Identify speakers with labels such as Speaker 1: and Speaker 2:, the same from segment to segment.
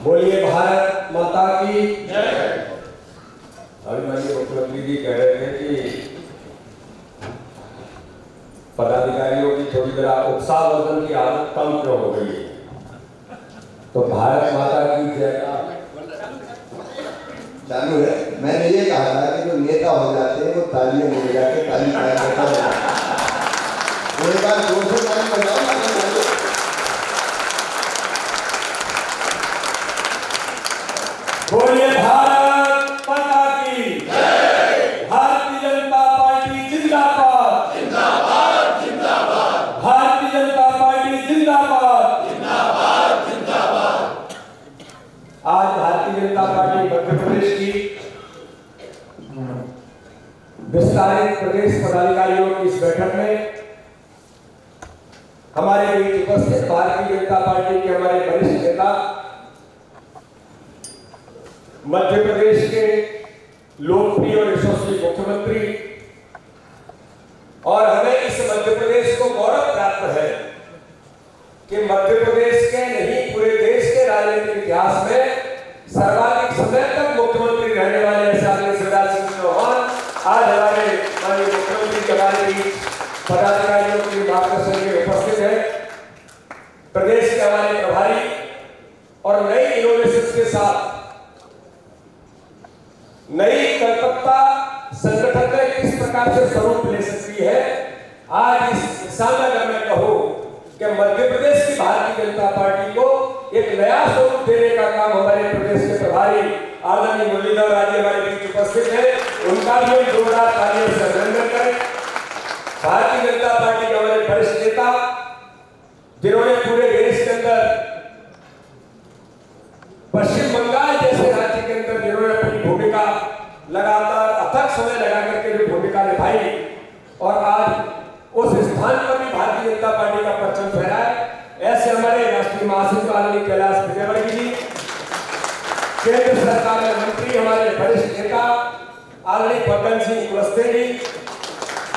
Speaker 1: बोलिए भारत माता की जय। अभी माननीय मुख्यमंत्री जी कह रहे थे कि पदाधिकारियों की थोड़ी जरा उत्साहवर्धन की आदत कम क्यों हो गई है। तो भारत माता की जय
Speaker 2: चालू है। मैंने ये कहा था कि जो नेता हो जाते हैं वो तालियां ले जाके ताली करता है। एक बार जोर से ताली बजाओ।
Speaker 1: बोलिए भारत माता की जय। भारतीय जनता पार्टी जिंदाबाद जिंदाबाद जिंदाबाद। भारतीय जनता पार्टी जिंदाबाद जिंदाबाद जिंदाबाद। आज भारतीय जनता पार्टी मध्य प्रदेश की विस्तारित प्रदेश पदाधिकारियों की इस बैठक में हमारे बीच उपस्थित भारतीय जनता पार्टी के हमारे वरिष्ठ नेता, मध्य प्रदेश के लोकप्रिय और यशस्वी मुख्यमंत्री, और हमें इस मध्य प्रदेश को गौरव प्राप्त है कि मध्य प्रदेश के नहीं पूरे देश के राजनीतिक इतिहास में सर्वाधिक समय तक मुख्यमंत्री रहने वाले आदरणीय शिवराज सिंह चौहान आज हमारे माननीय मुख्यमंत्री के हमारे बीच पदाधिकारियों के मार्गदर्शन में उपस्थित है। प्रदेश के हमारे प्रभारी और नई इनोवेशन के साथ नई कलकत्ता संगठन में किस प्रकार से स्वरूप ले सकती है, आज इस दिशा में अगर मैं कहूं कि मध्य प्रदेश की भारतीय जनता पार्टी को एक नया स्वरूप देने का काम हमारे प्रदेश के प्रभारी आदरणीय मुरलीधर राजी हमारे बीच उपस्थित है, उनका भी जोरदार तालियों से अभिनंदन करें। भारतीय जनता पार्टी के हमारे वरिष्ठ नेता, जिन्होंने पूरे देश के अंदर पश्चिम बंगाल जैसे राज्य के अंदर जिन्होंने अपनी भूमिका लगातार अथक समय लगा करके जो भूमिका निभाई और आज उस स्थान पर भी भारतीय जनता पार्टी का परचम फहराए, ऐसे हमारे राष्ट्रीय महासचिव आदरणीय कैलाश विजयवर्गीय जी, केंद्र सरकार में मंत्री हमारे वरिष्ठ नेता आदरणीय फग्गन सिंह कुलस्ते जी,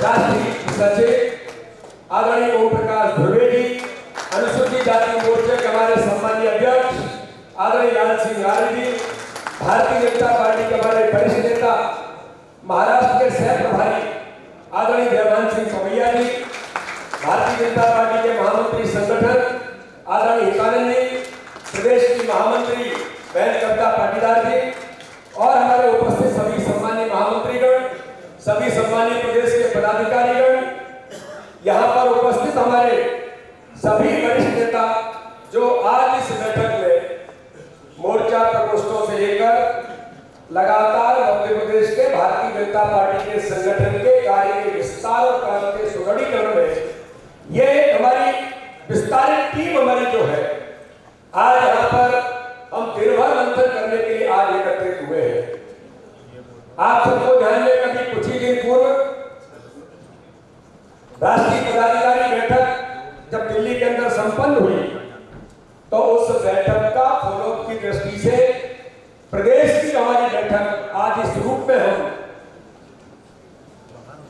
Speaker 1: राष्ट्रीय सचिव आदरणीय ओम प्रकाश धुर्वे जी, अनुसूचित जाति मोर्चे के हमारे सम्मानीय अध्यक्ष आदरणीय लाल सिंह यादव जी, भारतीय जनता पार्टी के हमारे वरिष्ठ नेता महाराष्ट्र के सह प्रभारी आदरणीय जयमान सिंह पवैया जी, भारतीय जनता पार्टी के महामंत्री संगठन आदरणीय हितानंद जी, प्रदेश की महामंत्री बहन कविता पाटीदार जी, और हमारे उपस्थित सभी सम्मानीय महामंत्रीगण, सभी सम्मानीय प्रदेश के पदाधिकारीगण, यहाँ पर उपस्थित हमारे सभी वरिष्ठ नेता जो आज इस बैठक में मोर्चा प्रकोष्ठों से लेकर लगातार मध्य प्रदेश के भारतीय जनता पार्टी के संगठन के कार्य के विस्तार और काम के सुदृढ़ीकरण में ये हमारी विस्तारित टीम हमारी जो है, आज यहाँ पर हम दिन भर मंथन करने के लिए आज एकत्रित हुए हैं। आप सबको ध्यान में कभी कुछ ही दिन पूर्व राष्ट्रीय पदाधिकारी बैठक जब दिल्ली के अंदर संपन्न हुई तो उस बैठक का फॉलोअप की दृष्टि से प्रदेश की हमारी बैठक आज इस रूप में हम,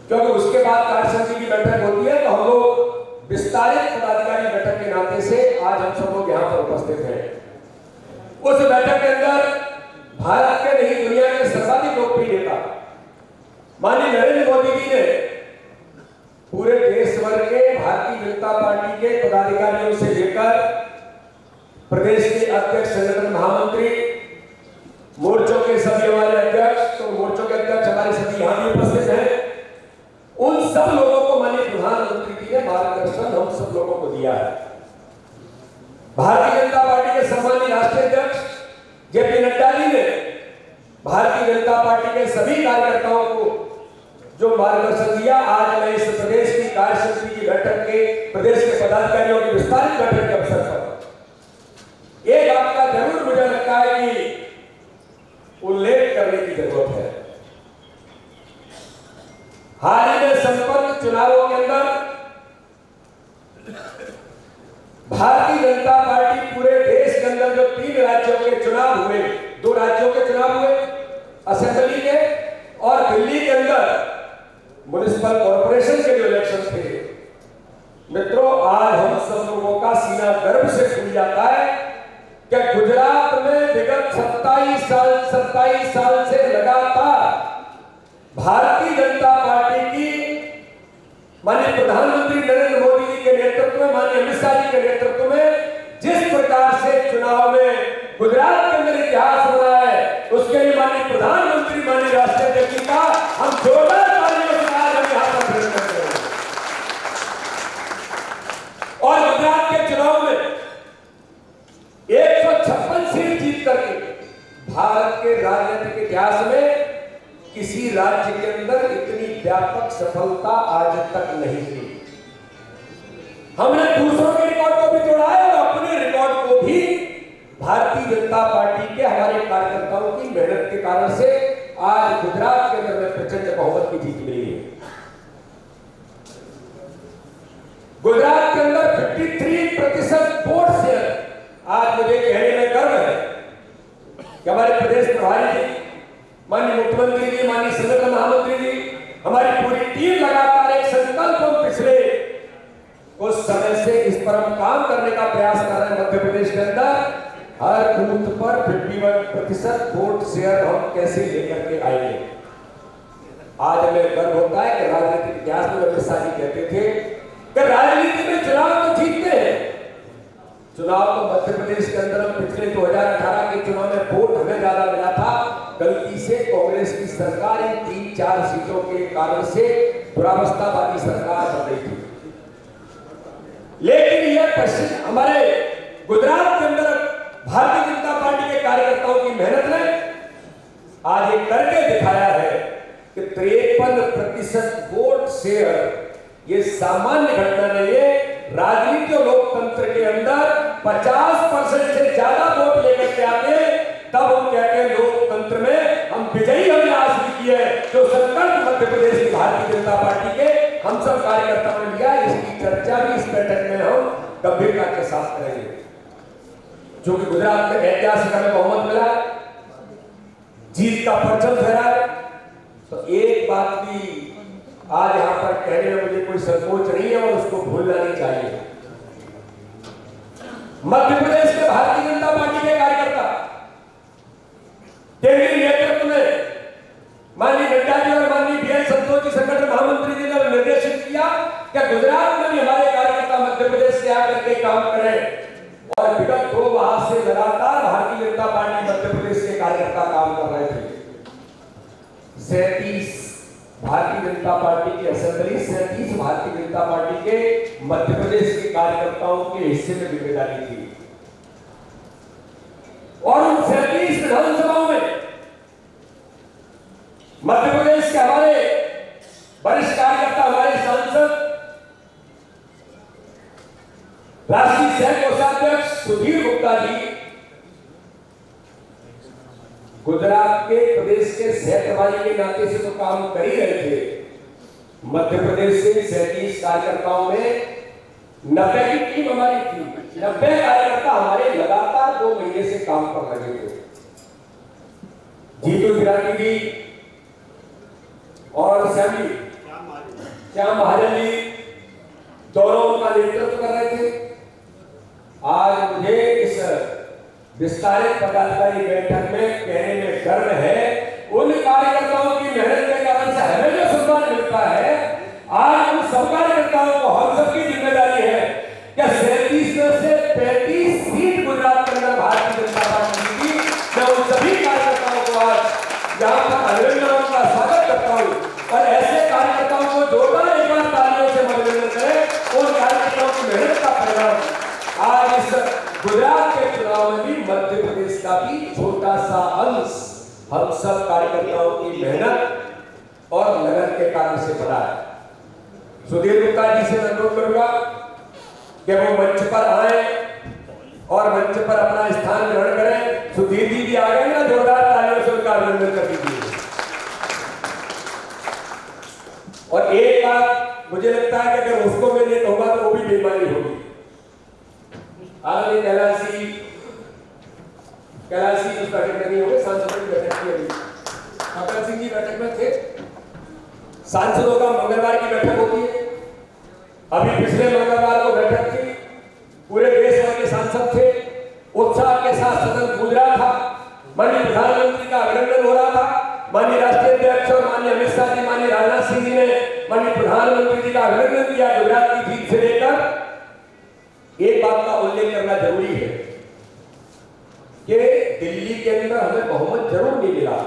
Speaker 1: क्योंकि उसके बाद कार्यसमिति की बैठक होती है तो हम लोग विस्तारित पदाधिकारी बैठक के नाते से आज हम सब लोग यहाँ पर उपस्थित हैं। उस बैठक के अंदर भारत के नहीं दुनिया के सर्वाधिक लोकप्रिय नेता माननीय नरेंद्र मोदी जी ने पूरे देश भर के भारतीय जनता पार्टी के पदाधिकारियों से लेकर प्रदेश के अध्यक्ष, संगठन महामंत्री, मोर्चों के सभी हमारे अध्यक्ष, तो मोर्चों के अध्यक्ष हमारे सभी यहाँ भी उपस्थित हैं, उन सब लोगों को माननीय प्रधानमंत्री जी ने मार्गदर्शन हम सब लोगों को दिया है। भारतीय जनता पार्टी के सम्मानित राष्ट्रीय अध्यक्ष जेपी नड्डा जी ने भारतीय जनता पार्टी के सभी कार्यकर्ताओं को जो मार्गदर्शन दिया, आज मैं इस प्रदेश की कार्यसमिति की बैठक के प्रदेश के पदाधिकारियों की विस्तारित बैठक के अवसर पर एक बात का जरूर मुझे लगता है कि उल्लेख करने की जरूरत है। हाल ही में संपन्न चुनावों के अंदर भारतीय जनता पार्टी पूरे देश के अंदर जो 3 राज्यों के चुनाव हुए, 2 राज्यों के चुनाव हुए असेंबली के, और दिल्ली के अंदर म्युनिसिपल कॉर्पोरेशन के जो इलेक्शन थे, मित्रों आज हम सब लोगों का सीना गर्व से खुल जाता है कि गुजरात में 27 साल से लगातार भारतीय जनता पार्टी की माननीय प्रधानमंत्री नरेंद्र मोदी जी के नेतृत्व में, माननीय अमित शाह जी के नेतृत्व में जिस प्रकार से चुनाव में गुजरात के अंदर इतिहास बना है, उसके लिए माननीय प्रधानमंत्री, माननीय राष्ट्रीय अध्यक्ष का हम जोरदार तालियों से आज हम यहां पर अभिनंदन करते हैं। और गुजरात के चुनाव में 156 सीट जीत करके भारत के राजनीतिक इतिहास में किसी राज्य के अंदर इतनी व्यापक सफलता आज तक नहीं थी। हमने दूसरों के रिकॉर्ड को भी तोड़ा है और अपने रिकॉर्ड को भी भारतीय जनता पार्टी के हमारे कार्यकर्ताओं की मेहनत के कारण से आज गुजरात के अंदर में प्रचंड बहुमत की जीत मिली है। गुजरात के अंदर 53% वोट शेयर आज मुझे कहने में गर्व है कि हमारे प्रदेश प्रभारी जी, माननीय मुख्यमंत्री जी, माननीय संगठन महामंत्री जी, हमारी पूरी टीम लगातार एक संकल्प हम पिछले कुछ समय से इस पर हम काम करने का प्रयास कर रहे हैं। मध्य प्रदेश के अंदर हर बूथ पर 51% वोट शेयर हम कैसे लेकर के आएंगे। आज हमें गर्व होता है कि राजनीतिक इतिहास में अमित शाह जी कहते थे कि राजनीति में चुनाव तो जीतते हैं, चुनाव तो मध्य प्रदेश के अंदर हम पिछले 2018 के चुनाव में वोट हमें ज्यादा मिला था, गलती से कांग्रेस की सरकार इन 3-4 सीटों के कारण से दुरावस्थावादी सरकार बन रही थी। लेकिन यह पश्चिम हमारे गुजरात के अंदर भारतीय जनता पार्टी के कार्यकर्ताओं की मेहनत ने आज ये करके दिखाया है कि 53% वोट शेयर ये सामान्य घटना नहीं है। राजनीति और लोकतंत्र के अंदर 50% से ज्यादा वोट लेकर के आते हैं, तब हम कहते हैं लोकतंत्र में हम विजयी हमने हासिल की है। जो संकल्प मध्य प्रदेश की भारतीय जनता पार्टी के हम सब कार्यकर्ताओं ने लिया, इसकी चर्चा भी इस बैठक में हम गंभीरता के साथ करेंगे। जो कि गुजरात में ऐतिहासिक हमें बहुमत मिला, जीत का परचम फहरा, तो एक बात भी आज यहां पर कहने में मुझे कोई संकोच नहीं है और उसको भूलना नहीं चाहिए। मध्य प्रदेश के भारतीय जनता पार्टी के कार्यकर्ता केंद्रीय नेतृत्व में माननीय नड्डा जी और माननीय बीएल संतोष जी संगठन महामंत्री जी ने निर्देशित किया कि गुजरात में भी हमारे कार्यकर्ता मध्य प्रदेश से आकर के काम करें, और विगत 2 माह से लगातार भारतीय जनता पार्टी मध्य प्रदेश के कार्यकर्ता काम कर रहे थे। 37 भारतीय जनता पार्टी की असेंबली, 37 भारतीय जनता पार्टी के मध्य प्रदेश के कार्यकर्ताओं के हिस्से में जिम्मेदारी थी, और उन 37 विधानसभाओं में मध्य प्रदेश के हमारे वरिष्ठ कार्यकर्ता, हमारे सांसद, राष्ट्रीय सह कोषाध्यक्ष सुधीर गुप्ता जी गुजरात के प्रदेश के सह प्रभारी के नाते से तो काम कर ही रहे थे। मध्य प्रदेश से 37 कार्यकर्ताओं में 90 की टीम हमारी थी। 90 कार्यकर्ता हमारे लगातार 2 महीने से काम कर रहे थे। जीतू विराटी जी और श्याम महाजन जी दोनों उनका नेतृत्व कर रहे थे। आज मुझे इस विस्तारित पदाधिकारी बैठक में कहने में गर्व है, उन कार्यकर्ताओं की मेहनत के कारण से हमें जो सम्मान मिलता है, आज उन सब कार्यकर्ताओं को हम सबकी जिम्मेदारी है कि 37 में से 35 सीट गुजरात के अंदर भारतीय जनता पार्टी की। मैं उन सभी कार्यकर्ताओं को आज यहाँ पर अभिनंदन का स्वागत करता हूँ, और ऐसे कार्यकर्ताओं को जोरदार एक बार तालियों से अभिनंदन करें। उन कार्यकर्ताओं की मेहनत का परिणाम आज इस गुजरात के चुनाव में भी मध्य प्रदेश का भी छोटा सा अंश हम सब कार्यकर्ताओं की मेहनत और लगन के कारण से बना है। सुधीर गुप्ता जी से अनुरोध करूंगा कि वो मंच पर आए और मंच पर अपना स्थान ग्रहण करें। सुधीर जी भी आ गए ना, जोरदार तालियों से उनका अभिनंदन कर दीजिए। और एक बात मुझे लगता है कि अगर उसको मैं नहीं कहूंगा तो वो भी बेईमानी होगी। आदरणीय कैलाशी उस बैठक में नहीं होंगे, सांसदों की बैठक की होगी। कपिल सिंह जी बैठक में थे। सांसदों का मंगलवार की बैठक होती है, अभी पिछले मंगलवार को बैठक थी, पूरे देश भर के सांसद थे, उत्साह के साथ सदन गूंज रहा था। माननीय प्रधानमंत्री का अभिनंदन हो रहा था। माननीय राष्ट्रीय अध्यक्ष और माननीय अमित शाह जी, माननीय राजनाथ सिंह जी ने माननीय प्रधानमंत्री जी का अभिनंदन किया गुजरात की जीत से लेकर। एक बात का उल्लेख करना जरूरी है कि दिल्ली के अंदर हमें बहुमत जरूर नहीं मिला,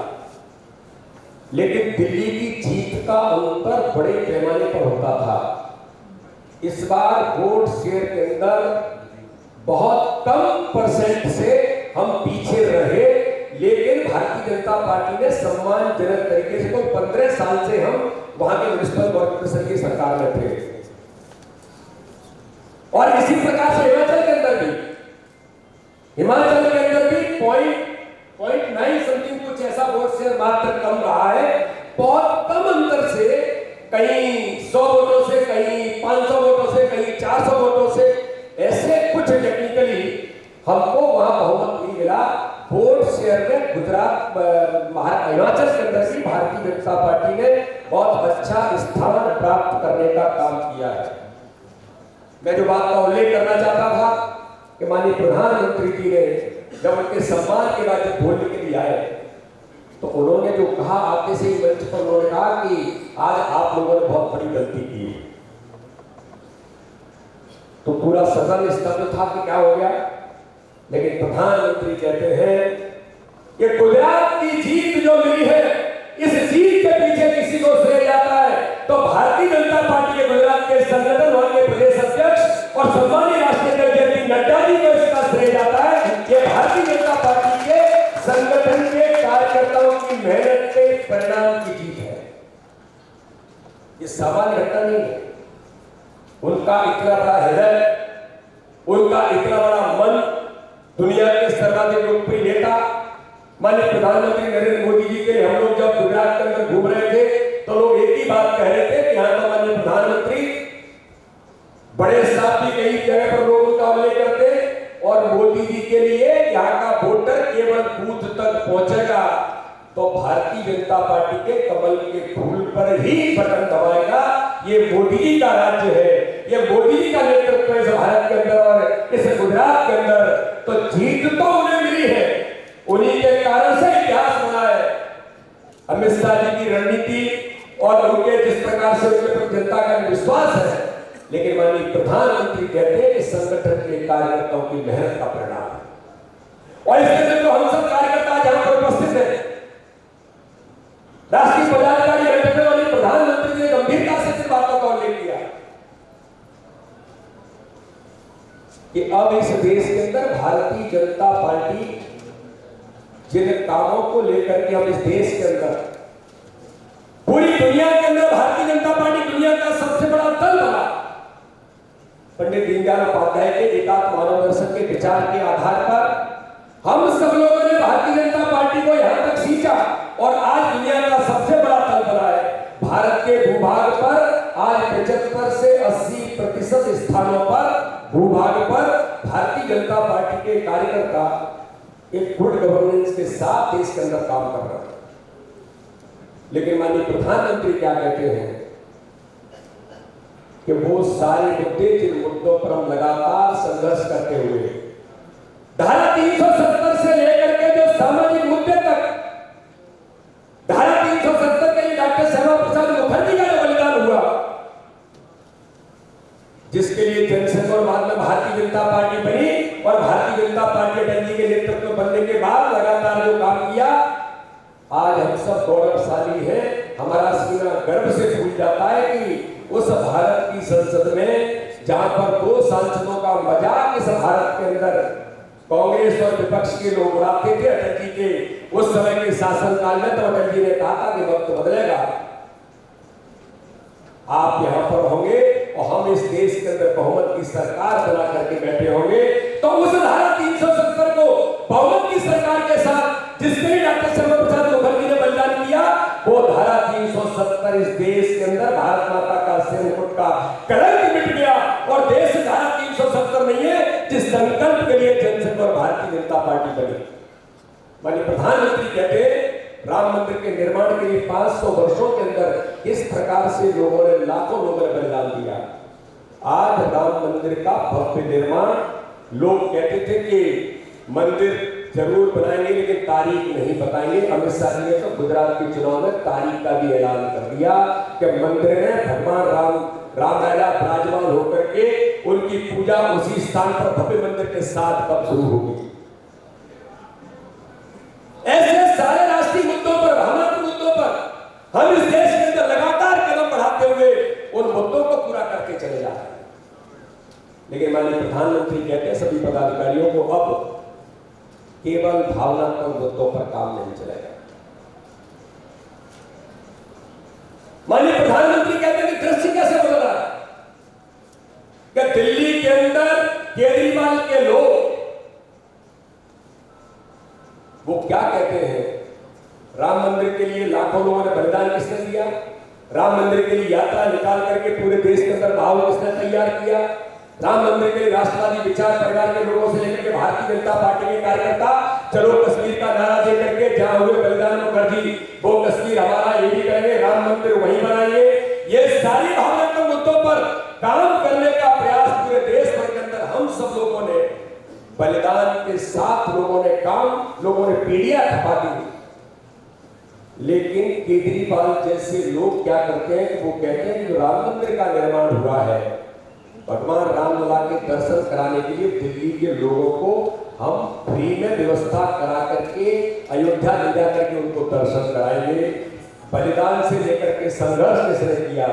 Speaker 1: लेकिन दिल्ली की जीत का अंतर बड़े पैमाने पर होता था। इस बार वोट शेयर के अंदर बहुत कम परसेंट से हम पीछे रहे, लेकिन भारतीय जनता पार्टी ने सम्मानजनक तरीके से, तो 15 साल से हम वहां के म्युनिसिपल कॉर्पोरेशन की सरकार में थे। और इसी प्रकार से हिमाचल के अंदर भी 0.9 समथिंग कुछ ऐसा वोट शेयर मात्र कम रहा है। बहुत कम अंतर से, कहीं 100 वोटों से, कहीं 500 वोटों से, कहीं 400 वोटों से, ऐसे कुछ टेक्निकली हमको वहां बहुमत नहीं मिला। वोट शेयर में गुजरात, हिमाचल के अंदर भी भारतीय जनता पार्टी ने बहुत अच्छा स्थान प्राप्त करने का काम किया है। मैं जो बात का उल्लेख करना चाहता था कि माननीय प्रधानमंत्री जी ने जब उनके सम्मान के बाद जब बोलने के लिए आए, तो उन्होंने जो कहा, आते से ही मंच पर उन्होंने कहा कि आज आप लोगों ने बहुत बड़ी गलती की। तो पूरा सदन स्तब्ध था कि क्या हो गया, लेकिन प्रधानमंत्री कहते हैं कि गुजरात की जीत जो मिली है, इस जीत के पीछे किसी को श्रेय जाता है तो भारतीय जनता पार्टी के गुजरात के संगठन और के प्रदेश अध्यक्ष और सम्मानीय राष्ट्रीय अध्यक्ष जेपी नड्डा जी को इसका श्रेय जाता है। ये भारतीय जनता पार्टी के संगठन के कार्यकर्ताओं की मेहनत के परिणाम की जीत है। ये सामान्य घटना नहीं है। उनका इतना बड़ा हृदय, उनका इतना बड़ा मन, दुनिया के सर्वाधिक लोकप्रिय नेता माननीय प्रधानमंत्री नरेंद्र मोदी जी के, हम लोग जब गुजरात के अंदर घूम रहे थे तो लोग एक ही बात कह रहे थे कि यहाँ तो माननीय प्रधानमंत्री बड़े साहब भी कई जगह पर लोग उनका उल्लेख करते, और मोदी जी के लिए यहाँ का वोटर केवल बूथ तक पहुंचेगा तो भारतीय जनता पार्टी के कमल के फूल पर ही बटन दबाएगा। ये मोदी जी का राज्य है, ये मोदी जी का नेतृत्व इस भारत के अंदर और इस गुजरात के अंदर। तो जीत तो उन्हें मिली है, उन्हीं के कारण से इतिहास बना है। अमित शाह जी की रणनीति और उनके जिस प्रकार से उनके प्रति जनता का विश्वास है, लेकिन माननीय प्रधानमंत्री कहते हैं कि संगठन के कार्यकर्ताओं की मेहनत का परिणाम है। और इसके अंदर जो हम सब कार्यकर्ता जहां पर उपस्थित हैं, राष्ट्रीय पदाधिकारी बैठक में माननीय प्रधानमंत्री ने गंभीरता से इन बातों का उल्लेख किया कि अब इस देश के अंदर भारतीय जनता पार्टी जिन कामों को लेकर के हम इस देश के अंदर, पूरी दुनिया के अंदर भारतीय जनता पार्टी दुनिया का सबसे बड़ा दल बना। पंडित दीनदयाल उपाध्याय के एकात्म मानव दर्शन के विचार के आधार पर हम सब लोगों ने भारतीय जनता पार्टी को यहां तक खींचा और आज दुनिया का सबसे बड़ा दल बना है। भारत के भूभाग पर आज 75 से 80% स्थानों पर भूभाग पर भारतीय जनता पार्टी के कार्यकर्ता एक गुड गवर्नेंस के साथ देश के अंदर काम कर रहा है। लेकिन माननीय प्रधानमंत्री क्या कहते हैं कि वो सारे मुद्दे, जिन मुद्दों पर हम लगातार संघर्ष करते हुए, धारा 370 से लेकर के जो सामाजिक मुद्दे तक, धारा 370 के लिए डॉक्टर श्यामा प्रसाद मुखर्जी का जो बलिदान हुआ, जिसके लिए जनसंघ और बाद में भारतीय जनता पार्टी बनी, और भारतीय जनता पार्टी अटल जी के नेतृत्व में बनने के बाद लगातार जो काम किया, आज हम सब गौरवशाली हैं। हमारा सीना गर्व से फूल जाता है कि उस भारत की संसद में, जहां पर 2 सांसदों का मजाक इस भारत के अंदर कांग्रेस और विपक्ष के लोग उड़ाते थे अटल जी के उस समय के शासनकाल में, तो अटल जी ने कहा था कि वक्त बदलेगा, आप यहां पर होंगे और हम इस देश के अंदर बहुमत की सरकार बना करके बैठे होंगे। तो उस धारा 370 को बहुमत की सरकार के साथ जिसके लिए डॉक्टर श्यामा प्रसाद मुखर्जी ने बलिदान किया, वो धारा 370 इस देश के अंदर भारत माता का सिर का कलंक मिट गया। और देश धारा 370 नहीं है जिस संकल्प के लिए जनसंघ और भारतीय जनता पार्टी बनी। माननीय प्रधानमंत्री कहते हैं राम मंदिर के निर्माण के लिए 500 वर्षों के अंदर इस प्रकार से लोगों ने, लाखों लोगों ने बलिदान दिया। आज राम मंदिर का भव्य निर्माण, लोग कहते थे कि मंदिर जरूर बनाएंगे, लेकिन तारीख नहीं बताएंगे। अमित शाह जी ने तो गुजरात के चुनाव में तारीख का भी ऐलान कर दिया कि मंदिर में भगवान रामलला विराजमान होकर के उनकी पूजा उसी स्थान पर भव्य मंदिर के साथ कब शुरू होगी। ऐसे सारे राष्ट्रीय मुद्दों पर, भावनात्मक मुद्दों पर हम इस देश के अंदर लगातार कदम बढ़ाते हुए उन मुद्दों को पूरा करके चले जा रहे हैं। लेकिन माननीय प्रधानमंत्री कहते हैं सभी पदाधिकारियों को अब केवल भावनात्मक मुद्दों पर काम नहीं चलेगा। माननीय प्रधानमंत्री कहते हैं कि दृष्टि कैसे बदल रहा है कि दिल्ली के अंदर केजरीवाल के लोग वो क्या कहते हैं, राम मंदिर के लिए लाखों लोगों ने बलिदान किसने दिया, राम मंदिर के लिए यात्रा निकाल करके पूरे देश के अंदर माहौल किसने तैयार किया, राम मंदिर के राष्ट्रवादी विचार परिवार के लोगों से लेकर के भारतीय जनता पार्टी के कार्यकर्ता चलो कश्मीर का नारा दे करके जहां हुए बलिदान को कर दी, वो कश्मीर हमारा, ये भी करेंगे, राम मंदिर वहीं बनाएंगे। ये सारी भावनात्मक मुद्दों पर काम करने का प्रयास पूरे देश भर के अंदर हम सब लोगों ने बलिदान के साथ लोगों ने पीढ़ियां खपा दी। लेकिन केजरीवाल जैसे लोग क्या करते हैं कि वो कहते हैं कि जो राम मंदिर का निर्माण हुआ है, भगवान रामलला के दर्शन कराने के लिए दिल्ली के लोगों को हम फ्री में व्यवस्था करा करके अयोध्या ले जा करके उनको दर्शन कराएंगे। बलिदान से लेकर के संघर्ष किसने किया,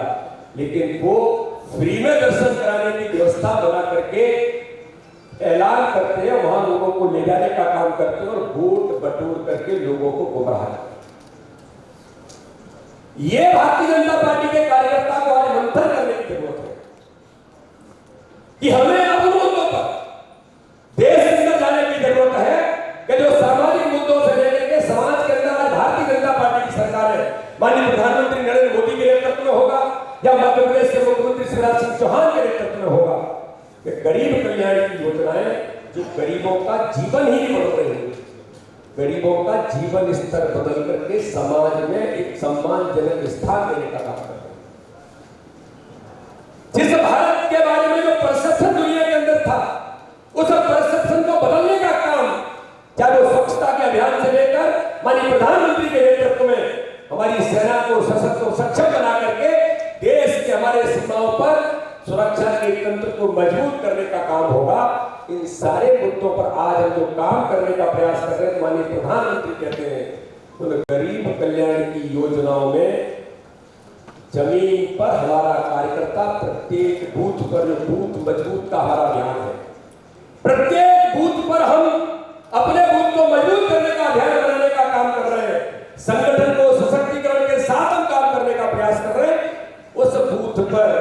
Speaker 1: लेकिन वो फ्री में दर्शन कराने की व्यवस्था बना करके ऐलान करते हैं, वहां लोगों को ले जाने का काम करते हैं और वोट बटोर करके लोगों को गुमराह करते हैं। ये भारतीय जनता पार्टी के कार्यकर्ता को आज मंथन करने की जरूरत है कि हमें अब मुद्दों पर देश के अंदर जाने की जरूरत है कि जो सामाजिक मुद्दों से लेकर के समाज के अंदर आज भारतीय जनता पार्टी की सरकार है, माननीय प्रधानमंत्री नरेंद्र मोदी के नेतृत्व में होगा या मध्य प्रदेश के मुख्यमंत्री शिवराज सिंह चौहान के नेतृत्व में होगा, कि गरीब कल्याण की योजनाएं जो गरीबों का जीवन ही नहीं बदल रही है, गरीबों का जीवन स्तर बदल करके समाज में एक सम्मानजनक स्थान देने का काम करते हैं। जिस भारत के बारे में जो परसेप्शन दुनिया के अंदर था, उस परसेप्शन को बदलने का काम, चाहे वो स्वच्छता के अभियान से लेकर माननीय प्रधानमंत्री के नेतृत्व में हमारी सेना को सशक्त और सक्षम बना करके देश के हमारे सीमाओं पर सुरक्षा के तंत्र को मजबूत करने का काम होगा। इन सारे मुद्दों पर आज हम जो काम करने का प्रयास कर रहे हैं, माननीय प्रधानमंत्री कहते हैं उन गरीब कल्याण की योजनाओं में जमीन पर हमारा कार्यकर्ता प्रत्येक बूथ पर, जो बूथ मजबूत का हमारा अभियान है, प्रत्येक बूथ पर हम अपने बूथ को मजबूत करने का अभियान बनाने का काम कर रहे हैं। संगठन को सशक्तिकरण के साथ हम काम करने का प्रयास कर रहे हैं। उस बूथ पर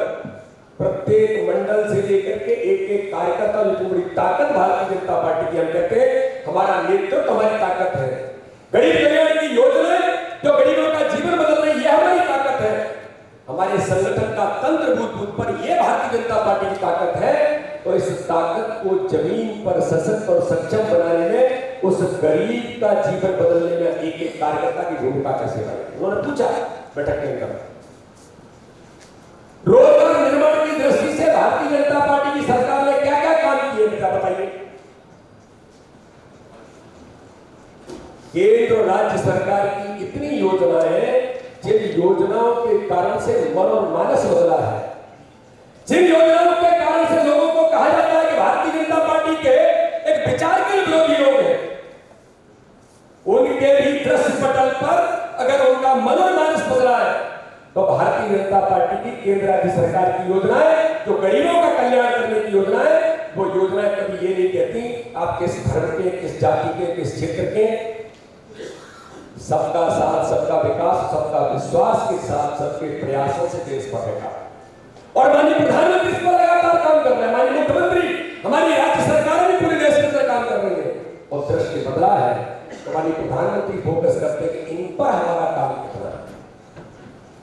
Speaker 1: प्रत्येक मंडल से लेकर के एक एक कार्यकर्ता जो पूरी ताकत भारतीय जनता पार्टी की, हम कहते हैं हमारा नेतृत्व हमारी ताकत है। गरीब कल्याण की योजनाएं जो गरीबों का जीवन बदल रही है, हमारी ताकत है। हमारे संगठन का तंत्र बूथ बूथ पर यह भारतीय जनता पार्टी की ताकत है। तो इस ताकत को जमीन पर सशक्त और सक्षम बनाने में, उस गरीब का जीवन बदलने में एक एक कार्यकर्ता की भूमिका कैसे रहेगी। उन्होंने पूछा बैठक के अंदर, रोजगार निर्माण की दृष्टि से भारतीय जनता पार्टी की सरकार ने क्या क्या काम किए, बेटा बताइए। केंद्र और राज्य सरकार की इतनी योजनाएं, जिन योजनाओं के कारण से मन और मानस बदला है, जिन योजनाओं के कारण से लोगों को कहा जाता है कि भारतीय जनता पार्टी के एक विचार के विरोधी लोग हैं, उनके भी दृश्य पटल पर अगर उनका मन और मानस बदला है, तो भारतीय जनता पार्टी की केंद्र राज्य सरकार की योजनाएं, जो गरीबों का कल्याण करने की योजनाएं, वो योजनाएं कभी ये नहीं कहती आप किस धर्म के, किस जाति के, किस क्षेत्र के, सबका साथ, सबका विकास, सबका विश्वास के साथ, सबके प्रयासों से देश बढ़ेगा। और माननीय प्रधानमंत्री इस पर लगातार काम कर रहे हैं, माननीय मुख्यमंत्री, हमारी राज्य सरकार भी पूरे देश के अंदर काम कर रही है और दृष्टि बदला है। तो माननीय प्रधानमंत्री फोकस करते हैं कि इन पर हमारा काम कितना है।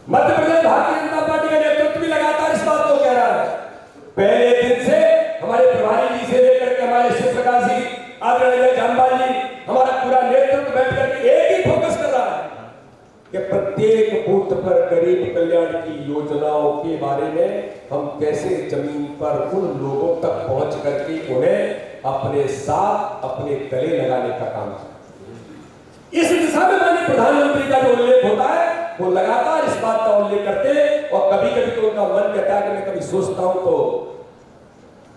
Speaker 1: मध्य प्रदेश भारतीय जनता पार्टी का नेतृत्व भी लगातार इस बात को कह रहा है। पहले दिन से हमारे प्रभारी जी से लेकर के हमारे शिव प्रकाश जी, आदरणीय जामवाल जी, हमारा पूरा नेतृत्व बैठ करके एक ही फोकस कर रहा है कि प्रत्येक बूथ पर गरीब कल्याण की योजनाओं के बारे में हम कैसे जमीन पर उन लोगों तक पहुंच करके उन्हें अपने साथ अपने गले लगाने का काम करें। इस दिशा में माननीय प्रधानमंत्री का जो उल्लेख होता है वो लगातार इस बात का उल्लेख करते हैं, और कभी कभी तो उनका मन कहता है कि मैं कभी सोचता हूं तो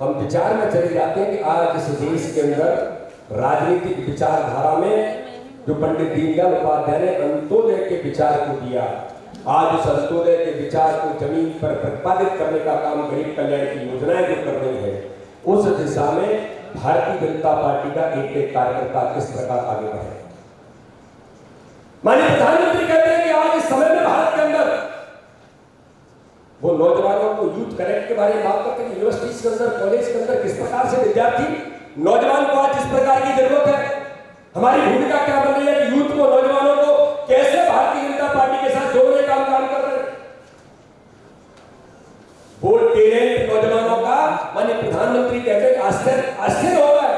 Speaker 1: हम विचार में चले जाते हैं कि आज इस देश के अंदर राजनीतिक विचारधारा में जो पंडित दीनदयाल उपाध्याय ने अंत्योदय के विचार को दिया, आज उस अंत्योदय के विचार को जमीन पर प्रतिपादित करने का काम गरीब कल्याण की योजनाएं जो कर रही है, उस दिशा में भारतीय जनता पार्टी का एक एक कार्यकर्ता किस प्रकार आगे बढ़े। माननीय प्रधानमंत्री कहते हैं कि आज इस समय में भारत के अंदर वो नौजवानों को यूथ कनेक्ट के बारे में बात करते हैं, यूनिवर्सिटीज के अंदर, कॉलेज के अंदर किस प्रकार से विद्यार्थी नौजवान को आज जिस प्रकार की जरूरत है, हमारी भूमिका क्या बन रही है कि यूथ को, नौजवानों को कैसे भारतीय जनता पार्टी के साथ जोड़ने का काम कर रहे हैं। वो टैलेंट नौजवानों का माननीय प्रधानमंत्री कहते हैं आश्चर्य होगा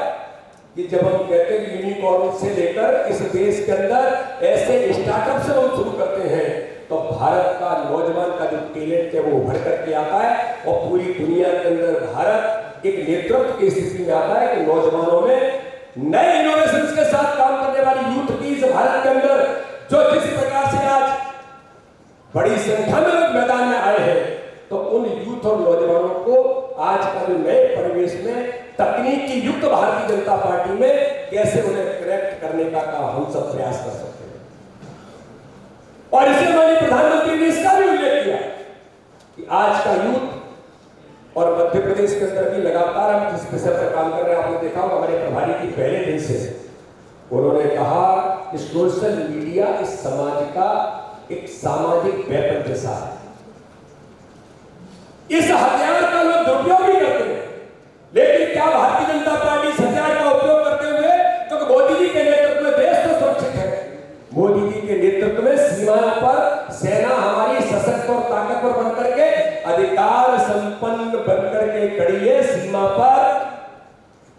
Speaker 1: कि जब हम कहते हैं यूनिकॉर्न से लेकर इस देश के अंदर ऐसे स्टार्टअप से हम शुरू करते हैं, तो भारत का नौजवान का जो टैलेंट है वो उभर करके आता है, और पूरी दुनिया के अंदर भारत एक नेतृत्व की स्थिति में आता है कि नौजवानों में नए इनोवेशंस के साथ काम करने वाली यूथ की इस भारत के अंदर जो जिस प्रकार से आज बड़ी संख्या में लोग मैदान में आए हैं, तो उन यूथ और नौजवानों को आज का जो नए परिवेश में तकनीकी युक्त भारतीय जनता पार्टी में कैसे उन्हें कनेक्ट करने का हम सब प्रयास कर सकते हैं। और इसलिए माननीय प्रधानमंत्री ने इसका भी उल्लेख किया कि आज का यूथ, और मध्य प्रदेश के अंदर भी लगातार हम जिस विषय पर काम कर रहे हैं, आपने देखा होगा हमारे प्रभारी की पहले दिन से उन्होंने कहा कि सोशल मीडिया इस समाज का एक सामाजिक वेपन जैसा है। इस हथियार का लोग दुरुपयोग भी करते हैं, लेकिन क्या भारतीय जनता पार्टी इस हथियार का उपयोग करते हुए, क्योंकि मोदी जी के नेतृत्व में देश तो सुरक्षित है, मोदी जी के नेतृत्व में सीमाओं पर सेना हमारी सशक्त और ताकतवर बनकर के अधिकार संपन्न बनकर के खड़ी है। सीमा पर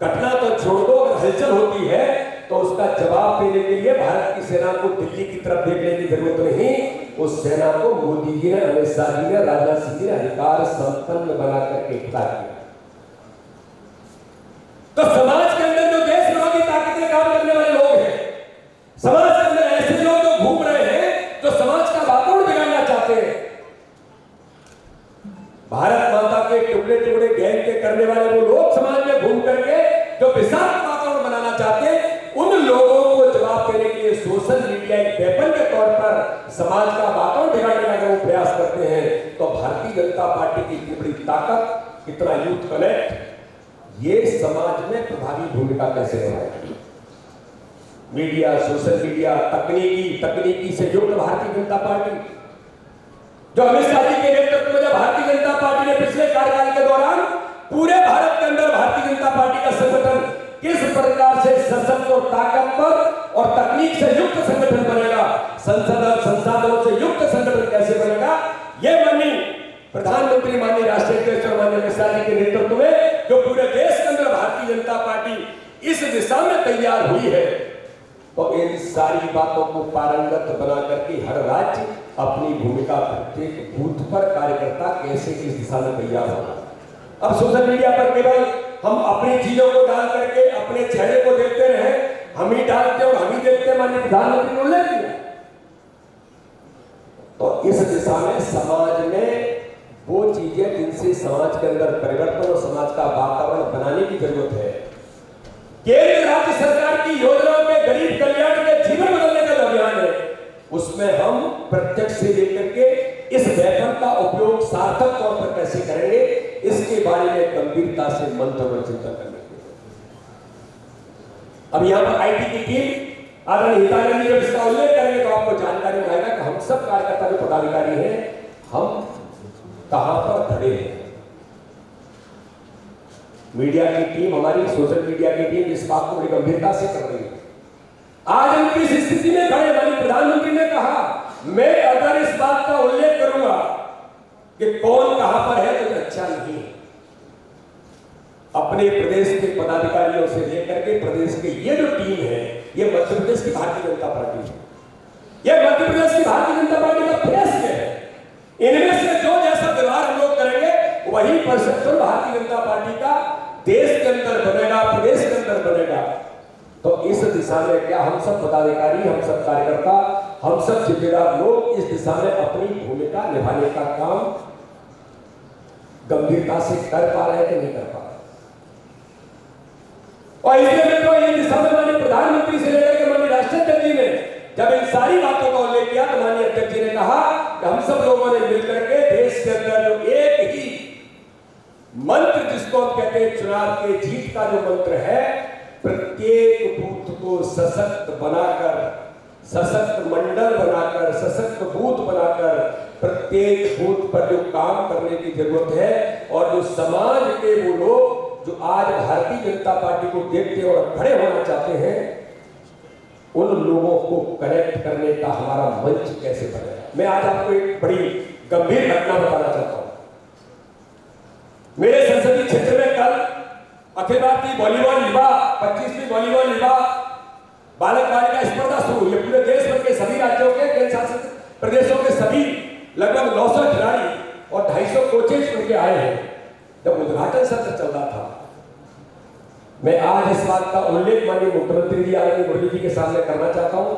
Speaker 1: घटना तो छोड़ दो, अगर हलचल होती है तो उसका जवाब देने के लिए भारत की सेना को दिल्ली की तरफ देखने की जरूरत नहीं, उस सेना को मोदी जी ने, अमित शाह जी ने, राजनाथ सिंह जी ने अधिकार संपन्न बना करके खड़ा किया। तो समाज के अंदर जो देश विरोधी ताकतें काम करने वाले लोग हैं, समाज के अंदर ऐसे लोग जो घूम रहे हैं, जो समाज का वातावरण बिगाड़ना चाहते हैं, भारत माता के टुकड़े टुकड़े गैंग के करने वाले वो लोग समाज में घूम करके जो विषाक्त वातावरण बनाना चाहते हैं, उन लोगों को जवाब देने के लिए सोशल मीडिया एक वेपन के तौर पर समाज का वातावरण बिगाड़ने का अगर वो प्रयास करते हैं, तो भारतीय जनता पार्टी की इतनी बड़ी ताकत, इतना यूथ कनेक्ट, ये समाज में प्रभावी भूमिका कैसे निभाएगी। मीडिया, सोशल मीडिया, तकनीकी से युक्त भारतीय जनता पार्टी, जो अमित शाह जी के नेतृत्व में जब भारतीय जनता पार्टी ने पिछले कार्यकाल के दौरान पूरे भारत के अंदर भारतीय जनता पार्टी का संगठन किस प्रकार से सशक्त और ताकतवर और तकनीक से युक्त संगठन बनेगा, संसाधनों से युक्त संगठन कैसे बनेगा, ये माननीय प्रधानमंत्री, माननीय राष्ट्रीय अध्यक्ष और माननीय अमित शाह जी के नेतृत्व में जो पूरे देश के अंदर भारतीय जनता पार्टी इस दिशा में तैयार हुई है, तो इन सारी बातों को पारंगत बना करके हर राज्य अपनी भूमिका, प्रत्येक बूथ पर कार्यकर्ता कैसे इस दिशा में तैयार होगा। अब सोशल मीडिया पर केवल हम अपनी चीजों को डाल करके अपने चेहरे को देखते रहे, हम ही डालते और हम ही देखते, माननीय प्रधानमंत्री ने उल्लेख किया। तो इस दिशा में समाज में वो चीजें जिनसे समाज के अंदर परिवर्तन और समाज का वातावरण बनाने की जरूरत है। केंद्र राज्य सरकार की योजनाओं में गरीब कल्याण के जीवन बदलने का अभियान है, उसमें हम प्रत्यक्ष से लेकर के इस वेपन का उपयोग सार्थक तौर पर कैसे करेंगे, इसके बारे में गंभीरता से मंथन और चिंतन करने की। अब यहाँ पर आईटी की टीम आदरणीय हितानंद जी जब इसका उल्लेख करेंगे तो आपको जानकारी मिलेगा कि हम सब कार्यकर्ता जो पदाधिकारी हैं, हम कहां पर खड़े हैं। मीडिया की टीम, हमारी सोशल मीडिया की टीम इस बात को बड़ी गंभीरता से कर रही है। आज हम किस स्थिति में खड़े, माननीय प्रधानमंत्री ने कहा, मैं अगर इस बात का उल्लेख करूंगा कि कौन कहां पर है तो अच्छा नहीं है। अपने प्रदेश के पदाधिकारियों से लेकर के प्रदेश के ये जो टीम है, ये मध्य प्रदेश की भारतीय जनता पार्टी है। यह मध्य प्रदेश की भारतीय जनता पार्टी का फेस है। इनमें से जो जैसा व्यवहार हम लोग करेंगे वही परसेप्शन भारतीय जनता पार्टी का देश के अंदर बनेगा, प्रदेश के अंदर बनेगा। तो इस दिशा में क्या हम सब पदाधिकारी, हम सब कार्यकर्ता, हम सब जिम्मेदार लोग इस दिशा में अपनी भूमिका निभाने का काम गंभीरता से कर पा रहे हैं कि नहीं कर पा रहे? और इसलिए मित्रों, इस दिशा में माननीय प्रधानमंत्री से लेकर के माननीय राष्ट्रीय अध्यक्ष जी ने जब इन सारी बातों का उल्लेख किया तो माननीय अध्यक्ष जी ने कहा कि हम सब लोगों ने मिलकर के देश के अंदर जो एक ही मंत्र, जिसको हम कहते हैं चुनाव के जीत का जो मंत्र है, प्रत्येक बूथ को सशक्त बनाकर, सशक्त मंडल बनाकर, सशक्त बूथ बनाकर प्रत्येक बूथ पर जो काम करने की जरूरत है और जो समाज के वो लोग जो आज भारतीय जनता पार्टी को देखते और खड़े होना चाहते हैं, उन लोगों को कनेक्ट करने का हमारा मंच कैसे बनेगा। मैं आज आपको एक बड़ी गंभीर घटना बताना चाहता हूं। मेरे संसदीय क्षेत्र में कल अखिल भारतीय वॉलीबॉल युवा 25वीं वॉलीबॉल युवा बालक बालिका स्पर्धा शुरू हुई है। पूरे देश भर के सभी राज्यों के, केंद्र शासित प्रदेशों के सभी लगभग 900 खिलाड़ी और 250 कोचेज उनके आए हैं। जब उद्घाटन सत्र चल रहा था, मैं आज इस बात का उल्लेख माननीय मुख्यमंत्री जी आदरणीय मोदी जी के सामने करना चाहता हूं।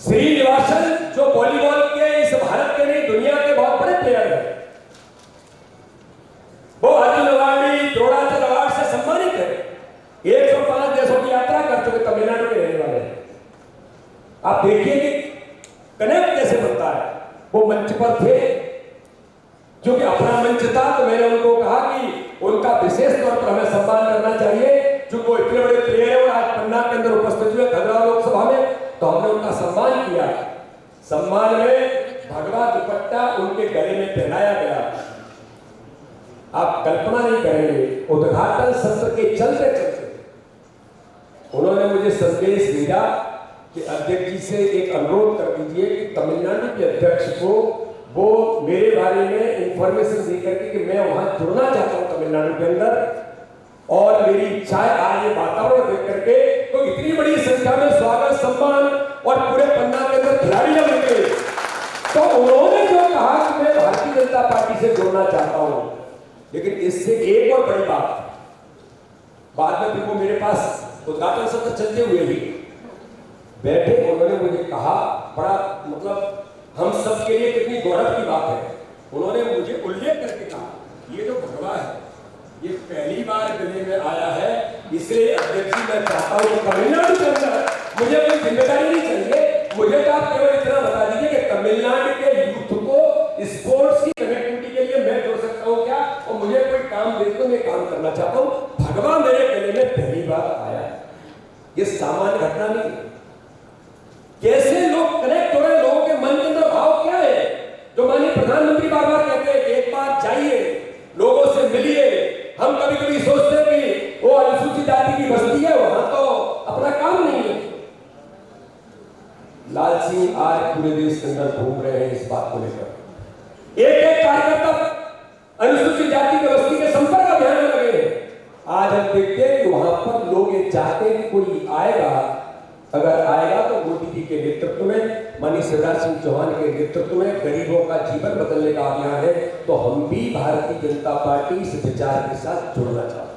Speaker 1: श्रीनिवासन जो वॉलीबॉल के इस भारत के नहीं दुनिया के बहुत बड़े प्लेयर हैं, वो अर्जुन अवार्ड, द्रोणाचल अवार्ड से सम्मानित है। 105 देशों की यात्रा कर चुके, तमिलनाडु के रहने वाले हैं। आप देखिए कि कनेक्ट कैसे बनता है। वो मंच पर थे, जो कि अपना मंच था, तो मैंने उनको कहा कि उनका विशेष तौर पर हमें सम्मान करना चाहिए, जो वो इतने बड़े प्लेयर है और आज पन्ना के अंदर उपस्थित हुए खगड़ा लोकसभा में, तो हमने उनका सम्मान किया। सम्मान में भगवा दुपट्टा उनके गले में पहनाया गया। आप कल्पना नहीं करेंगे, उद्घाटन सत्र के चलते चलते उन्होंने मुझे संदेश भेजा कि अध्यक्ष जी से एक अनुरोध कर दीजिए कि तमिलनाडु के अध्यक्ष को वो मेरे बारे में इंफॉर्मेशन दे करके कि मैं वहां जुड़ना चाहता हूं तमिलनाडु के अंदर, और मेरी इच्छा है आज ये वातावरण देख करके तो इतनी बड़ी संख्या में स्वागत सम्मान और पूरे पन्ना के अंदर खिलाड़ी जब मिले, तो उन्होंने जो कहा कि मैं भारतीय जनता पार्टी से जुड़ना चाहता हूं। लेकिन इससे एक और बड़ी बात, बाद में फिर वो मेरे पास उद्घाटन सत्र चलते हुए ही बैठे, उन्होंने मुझे कहा, बड़ा मतलब हम सब के लिए कितनी गौरव की बात है, उन्होंने मुझे उल्लेख करके कहा, ये जो भगवा है ये पहली बार गले में आया है, इसलिए अध्यक्ष जी मैं चाहता हूं कि तमिलनाडु के अंदर मुझे कोई जिम्मेदारी नहीं चाहिए, मुझे तो आप केवल इतना बता दीजिए कि तमिलनाडु के यूथ को स्पोर्ट्स की कनेक्टिविटी के लिए मैं जोड़ सकता हूं क्या, और मुझे कोई काम दे तो मैं काम करना चाहता हूं। भगवा मेरे गले में पहली बार आया है, ये सामान्य घटना नहीं है। कैसे लोग कनेक्ट हो रहे हैं, लोगों के मन के अंदर भाव क्या है, जो माननीय प्रधानमंत्री बार बार कहते हैं कि एक बार जाइए, लोगों से मिलिए। हम कभी कभी सोचते हैं कि वो अनुसूचित जाति की बस्ती है, वहां तो अपना काम नहीं है। लाल सिंह आज पूरे देश के अंदर घूम रहे हैं इस बात को लेकर, एक एक कार्यकर्ता अनुसूचित जाति की बस्ती के संपर्क अभियान में लगे हैं। आज हम देखते हैं कि वहां पर लोग ये चाहते हैं कि कोई आएगा, अगर आएगा तो मोदी जी के नेतृत्व में, माननीय शिवराज सिंह चौहान के नेतृत्व में गरीबों का जीवन बदलने का अभियान है, तो हम भी भारतीय जनता पार्टी इस विचार के साथ जुड़ना चाहते हैं।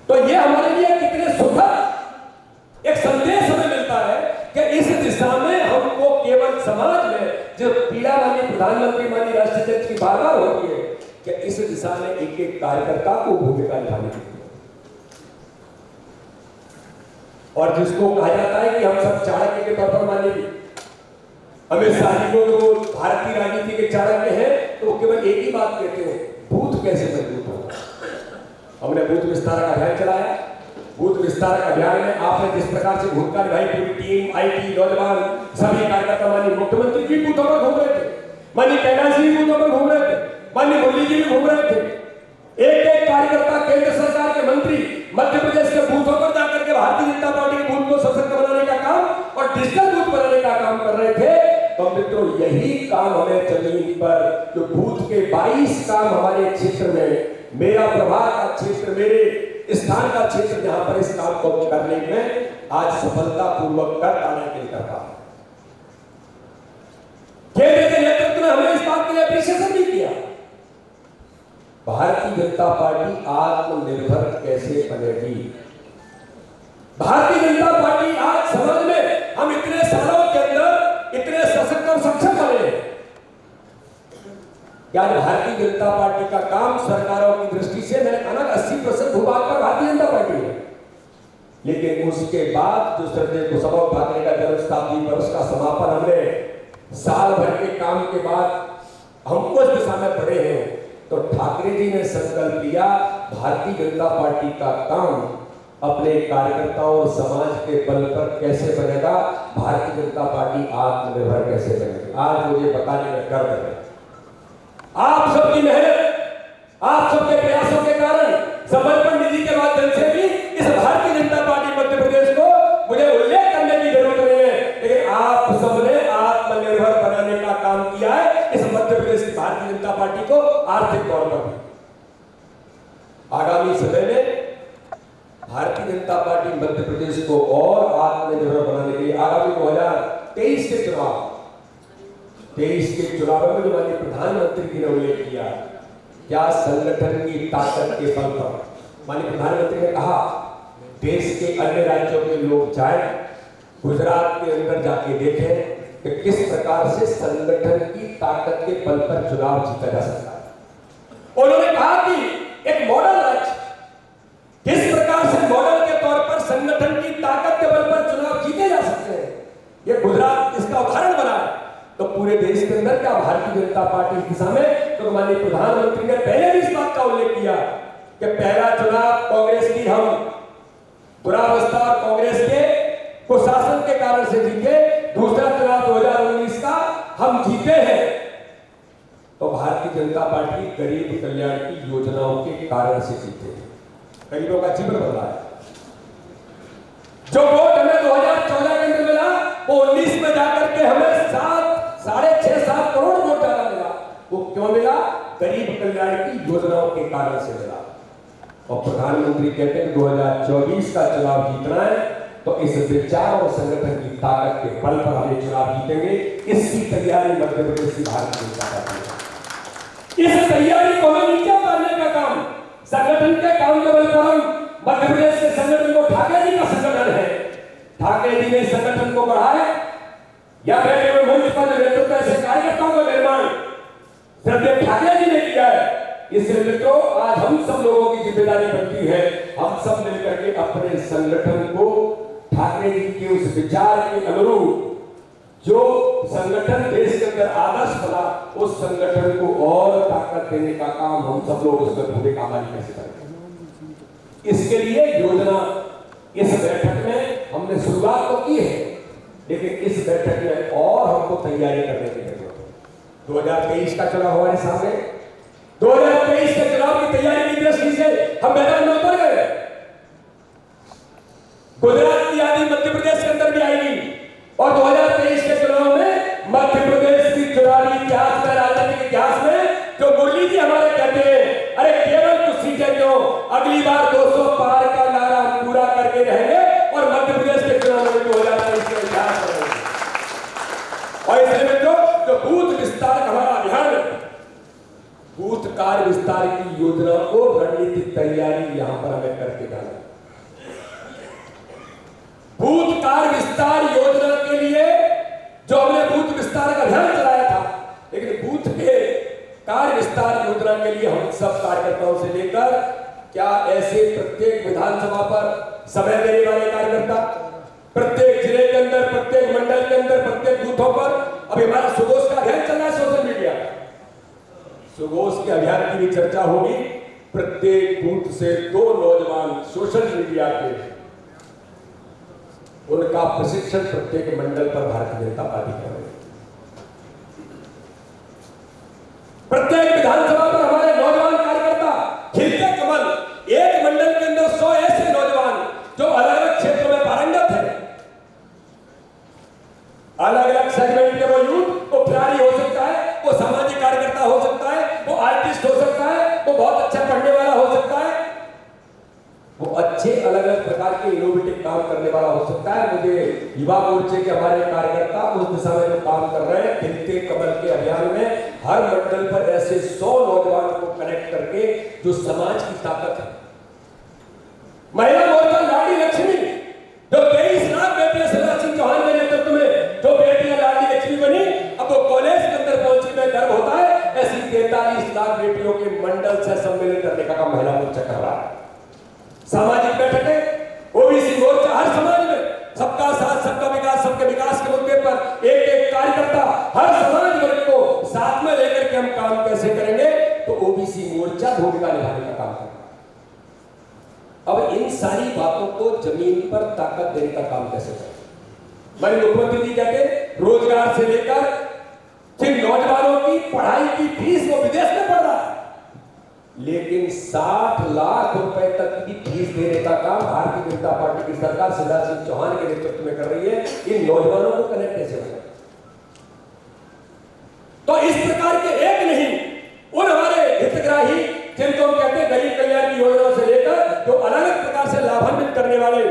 Speaker 1: तो ये हमारे लिए कितने सुखद एक संदेश हमें मिलता है कि इस दिशा में हमको केवल समाज में जो पीड़ा माननीय प्रधानमंत्री, माननीय राष्ट्रीय अध्यक्ष की बार बार होती है कि इस दिशा में एक एक कार्यकर्ता को भूमिका निभानी है। और जिसको कहा जाता है कि हम सब चाणक्य के तौर पर मानिए, अमित शाह जी को जो भारतीय राजनीति के चाणक्य हैं, तो केवल एक ही बात कहते हैं, बूथ कैसे मजबूत होगा। हमने बूथ विस्तारक अभियान चलाया। बूथ विस्तारक अभियान में आपने जिस प्रकार से भूमिका निभाई, पूरी टीम, आईटी, नौजवान, सभी कार्यकर्ता, माननीय मुख्यमंत्री जी बूथों पर घूम रहे थे, माननीय कैलाश जी बूथों पर घूम रहे थे, माननीय मुरली जी भी घूम रहे थे। एक एक कार्यकर्ता, केंद्र सरकार के मंत्री मध्य प्रदेश के बूथों पर जाकर के भारतीय जनता पार्टी के बूथ को सशक्त बनाने का काम और डिजिटल बूथ बनाने का काम कर रहे थे। तो मित्रों, यही काम हमें जमीन पर जो बूथ के 22 काम हमारे क्षेत्र में, मेरा प्रभार का क्षेत्र, मेरे स्थान का क्षेत्र जहां पर इस काम को करने में आज सफलतापूर्वक कर पाने के लिए करता है। केंद्र के नेतृत्व ने हमें इस बात के लिए अप्रिशिएशन भी किया। भारतीय जनता पार्टी आत्मनिर्भर कैसे बनेगी? भारतीय जनता पार्टी आज समाज में हम इतने सालों के अंदर इतने सशक्त और सक्षम बने। क्या भारतीय जनता पार्टी का काम सरकारों की दृष्टि से मैंने कहा ना 80% भूभाग पर भारतीय जनता पार्टी है, लेकिन उसके बाद जो श्रद्धेय कुशवाहा ठाकरे का जन्म शताब्दी वर्ष का समापन हमने साल भर के काम के बाद हम उस दिशा में बढ़े हैं, तो ठाकरे जी ने संकल्प लिया भारतीय जनता पार्टी का काम अपने कार्यकर्ताओं और समाज के बल पर कैसे बनेगा, भारतीय जनता पार्टी आत्मनिर्भर कैसे बनेगी। आज मुझे बताने में गर्व है, आप सबकी मेहनत, आप सबके प्रयासों के कारण समर्पण निधि के माध्यम से भी इस भारतीय जनता पार्टी मध्य प्रदेश को मुझे उल्लेख करने की जरूरत नहीं है, लेकिन आप सबने आत्मनिर्भर बनाने का काम किया है इस मध्य प्रदेश की भारतीय जनता पार्टी को आर्थिक तौर पर। आगामी समय में भारतीय जनता पार्टी मध्य प्रदेश को और आत्मनिर्भर बनाने के लिए आगामी 2023 के चुनाव में जो माननीय प्रधानमंत्री जी ने उल्लेख किया, क्या संगठन की ताकत के बल पर माननीय प्रधानमंत्री ने कहा देश के अन्य राज्यों के लोग जाएं, गुजरात के अंदर जाके देखें कि किस प्रकार से संगठन की ताकत के बल पर चुनाव जीता जा सकता है। उन्होंने कहा कि एक मॉडल राज्य किस प्रकार से मॉडल के तौर पर संगठन की ताकत के बल पर चुनाव जीते जा सकते हैं, ये गुजरात इसका उदाहरण बना है। तो पूरे देश के अंदर क्या भारतीय जनता पार्टी की दिशा में, तो माननीय प्रधानमंत्री ने पहले भी इस बात का उल्लेख किया कि पहला चुनाव कांग्रेस की हम दुरावस्था और कांग्रेस के कुशासन के कारण से जीते, दूसरा चुनाव 2019 का हम जीते हैं तो भारतीय जनता पार्टी गरीब कल्याण की योजनाओं के कारण से जीते हैं, गरीबों का जीवन बदला है। जो वोट हमें 2014 के अंदर मिला वो 19 में जाकर के हमें 6.5-7 करोड़ वोट ज्यादा मिला। वो क्यों मिला? गरीब कल्याण की योजनाओं के कारण से मिला। और प्रधानमंत्री कहते हैं 2024 का चुनाव जीतना है तो इस विचार और संगठन की ताकत के बल पर हमें चुनाव जीतेंगे। इसकी तैयारी मध्य प्रदेश की भारतीय जनता पार्टी है। इस तैयारी को हमें नीचे उतारने का काम संगठन के काम के बल पर हम मध्य प्रदेश के संगठन को ठाकरे जी का संगठन है, ठाकरे जी ने संगठन को बढ़ाया या बैठे हुए मंच पर नेतृत्व ऐसे कार्यकर्ताओं का निर्माण श्रद्धेय ठाकरे जी ने किया है। इसलिए मित्रों आज हम सब लोगों की जिम्मेदारी बनती है, हम सब मिलकर के अपने संगठन को ठाकरे जी के उस विचार के अनुरूप जो संगठन देश के अंदर आदर्श बना, उस संगठन को और ताकत देने का काम हम सब लोग उसमें भूमिका हमारी कैसे करें। इसके लिए योजना इस बैठक में हमने शुरुआत तो की है, लेकिन इस बैठक में और हमको तैयारी करने की जरूरत है। 2023 का चुनाव हमारे सामने, 2023 के चुनाव की तैयारी की दृष्टि से हम मैदान में उतर गए। गुजरात की यादी मध्य प्रदेश के अंदर भी आएगी और 2023 के चुनाव में मध्य प्रदेश की चुनावी इतिहास में, राजनीतिक इतिहास में जो मुरली जी हमारे कहते हैं, अरे केवल कुछ सीटें क्यों, अगली बार 200 पार का नारा पूरा करके रहेंगे और मध्य प्रदेश के चुनाव में 2023 का इतिहास बनेगा। और इसलिए मित्रों जो बूथ विस्तार हमारा अभियान है, बूथ कार्य विस्तार की योजना को रणनीतिक तैयारी यहां पर हमें करके जाना है। बूथ कार्य विस्तार योजना के लिए जो हमने बूथ विस्तार का अभियान चलाया था, लेकिन बूथ के कार्य विस्तार योजना के लिए हम सब कार्यकर्ताओं से लेकर क्या ऐसे प्रत्येक विधानसभा पर समय देने वाले कार्यकर्ता, प्रत्येक जिले के अंदर, प्रत्येक मंडल के अंदर, प्रत्येक बूथों पर अभी हमारा सुगोष का अभियान चल रहा है सोशल मीडिया, सुगोष के अभियान की भी चर्चा होगी। प्रत्येक बूथ से 2 नौजवान सोशल मीडिया के उनका प्रशिक्षण प्रत्येक मंडल पर भारतीय जनता पार्टी कर रही है। प्रत्येक विधानसभा पर हमारे नौजवान कार्यकर्ता खिलते कमल, एक मंडल के अंदर 100 ऐसे नौजवान जो अलग अलग क्षेत्रों में पारंगत है, अलग अलग सेगमेंट के वो यूथ, वो खिलाड़ी हो सकता है, वो सामाजिक कार्यकर्ता हो सकता है, वो आर्टिस्ट हो सकता है, वो बहुत अच्छा पढ़ने वाला हो सकता है, एक काम करने वाला हो सकता है। मुझे युवा मोर्चे के हमारे कार्यकर्ता उस दिशा में जो काम कर रहे हैं, खिलते कमल के अभियान में हर मंडल पर ऐसे 100 नौजवानों को कनेक्ट करके जो समाज की ताकत है। महिला मोर्चा लाडली लक्ष्मी जो 23 लाख बेटियां शिवराज सिंह चौहान के नेतृत्व में जो बेटियां लाडली लक्ष्मी बनी, अब वो कॉलेज के अंदर पहुंचने में गर्व होता है। ऐसी 43 लाख बेटियों के मंडल से सम्मेलन करने का काम महिला मोर्चा कर रहा है। सामाजिक बैठकें ओबीसी मोर्चा हर समाज में सबका साथ सबका विकास सबके विकास के मुद्दे पर एक एक कार्यकर्ता हर समाज वर्ग को साथ में लेकर के हम काम कैसे करेंगे, तो ओबीसी मोर्चा भूमिका निभाने का काम करेगा। अब इन सारी बातों को जमीन पर ताकत देने का काम कैसे करें। हमारे मुख्यमंत्री जी कहते रोजगार से लेकर जिन नौजवानों की पढ़ाई की फीस वो विदेश में पढ़ रहा है, लेकिन 60 लाख रुपए तक की फीस देने का काम भारतीय जनता पार्टी की सरकार शिवराज सिंह चौहान के नेतृत्व में कर रही है। इन नौजवानों को कनेक्ट कैसे होगा? तो इस प्रकार के एक नहीं, उन हमारे हितग्राही जिनको हम कहते हैं गरीब कल्याण की योजनाओं से लेकर जो अलग अलग प्रकार से लाभान्वित करने वाले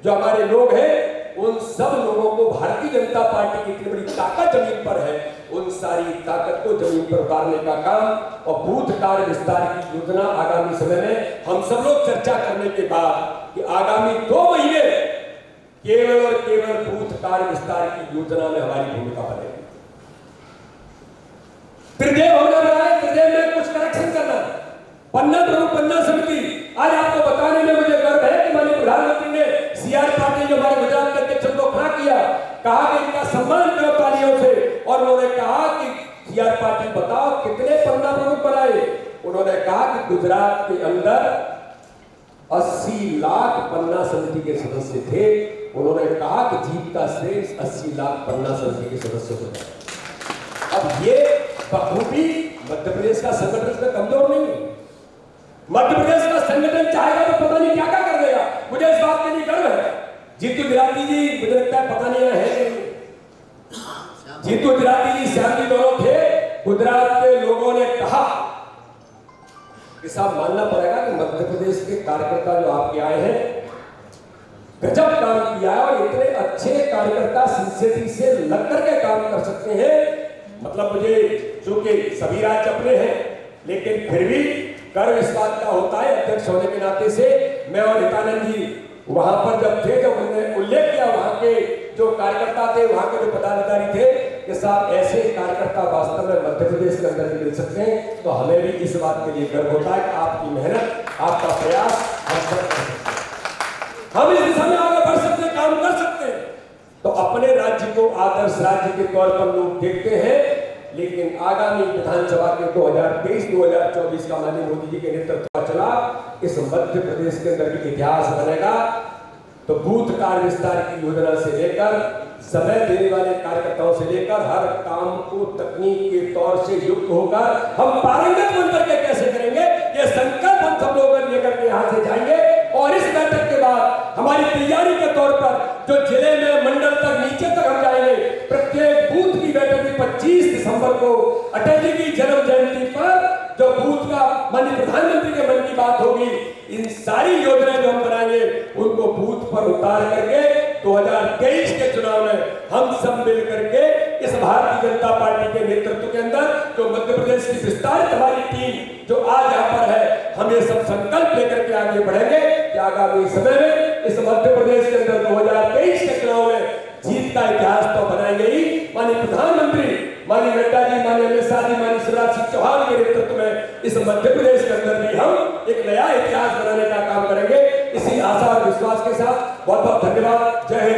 Speaker 1: जो हमारे लोग हैं, उन सब लोगों को भारतीय जनता पार्टी की इतनी बड़ी ताकत जमीन पर है, उन सारी ताकत को जमीन पर उतारने का काम और बूथ कार्य विस्तार की योजना आगामी समय में हम सब लोग चर्चा करने के बाद कि आगामी 2 महीने केवल और केवल बूथ कार्य विस्तार की योजना में हमारी भूमिका बनेगी। त्रिदेव हमने बनाया, त्रिदेव में कुछ करेक्शन करना। पन्ना प्रमुख पन्ना समिति, आज आपको बताने में मुझे गर्व है कि माननीय प्रधानमंत्री ने सीआर पाटिल जो हमारे गुजरात के अध्यक्ष को खड़ा किया, कहा कि इनका सम्मान करो तालियों से, और उन्होंने कहा कि सीआर पाटिल बताओ कितने पन्ना प्रमुख बनाए। उन्होंने कहा कि गुजरात के अंदर 80 लाख पन्ना समिति के सदस्य थे। उन्होंने कहा कि जीत का श्रेय 80 लाख पन्ना समिति के सदस्यों को है। अब ये बखूबी मध्य प्रदेश का संगठन इसमें कमजोर नहीं है। मध्य प्रदेश का संगठन चाहेगा तो पता नहीं क्या क्या कर देगा। मुझे इस बात के लिए गर्व है। जीतू जिराती जी मुझे लगता है पता नहीं है, जीतू जिराती जी श्याम जी दोनों थे। गुजरात के लोगों ने कहा कि साहब मानना पड़ेगा कि मध्य प्रदेश के कार्यकर्ता जो आपके आए हैं गजब काम किया है, और इतने अच्छे कार्यकर्ता सिंसियरिटी से लग करके काम कर सकते हैं। मतलब मुझे चूंकि सभी राज्य अपने हैं, लेकिन फिर भी गर्व इस बात का होता है अध्यक्ष होने के नाते से। मैं और हितानंद जी वहां पर जब थे, जब उन्होंने उल्लेख किया वहां के जो कार्यकर्ता थे, वहां के जो पदाधिकारी थे कि साहब ऐसे कार्यकर्ता वास्तव में मध्य प्रदेश के अंदर मिल सकते हैं, तो हमें भी इस बात के लिए गर्व होता है कि आपकी मेहनत आपका प्रयास हम सब कर सकते हैं, हम इस दिशा में आगे बढ़ सकते हैं, काम कर सकते हैं। तो अपने राज्य को आदर्श राज्य के तौर पर लोग देखते हैं, लेकिन आगामी विधानसभा के 2023-2024 का माननीय मोदी जी के नेतृत्व का चुनाव इस मध्य प्रदेश के अंदर भी इतिहास बनेगा। तो बूथ कार्य विस्तार की योजना से लेकर समय देने वाले कार्यकर्ताओं से लेकर हर काम को तकनीक के तौर से युक्त होकर हम पारंगत बनकर के कैसे करेंगे, ये संकल्प हम सब लोग लेकर के यहाँ से जाएंगे। और इस बैठक के बाद हमारी तैयारी के तौर पर जो जिले में मंडल तक नीचे तक हम जाएंगे, प्रत्येक बूथ की बैठक भी 25 दिसंबर को अटल जी की जन्म जयंती पर जो बूथ का माननीय प्रधानमंत्री के मन की बात होगी, इन सारी योजनाएं जो हम बनाएंगे उनको बूथ पर उतार करके 2023 के चुनाव में हम सब मिल करके इस भारतीय जनता पार्टी के नेतृत्व के अंदर जो मध्य प्रदेश की विस्तारित हमारी टीम जो आज यहाँ पर है, हम ये सब संकल्प लेकर के आगे बढ़ेंगे कि आगामी समय में इस मध्य प्रदेश के अंदर 2023 के चुनाव में जीत का इतिहास तो बनाएंगे ही। माननीय प्रधानमंत्री माननीय नड्डा जी, माननीय अमित शाह जी, माननीय शिवराज सिंह चौहान के नेतृत्व में इस मध्य प्रदेश के अंदर भी हम एक नया इतिहास बनाने का काम करेंगे। इसी आशा और विश्वास के साथ बहुत बहुत धन्यवाद। जय हिंद।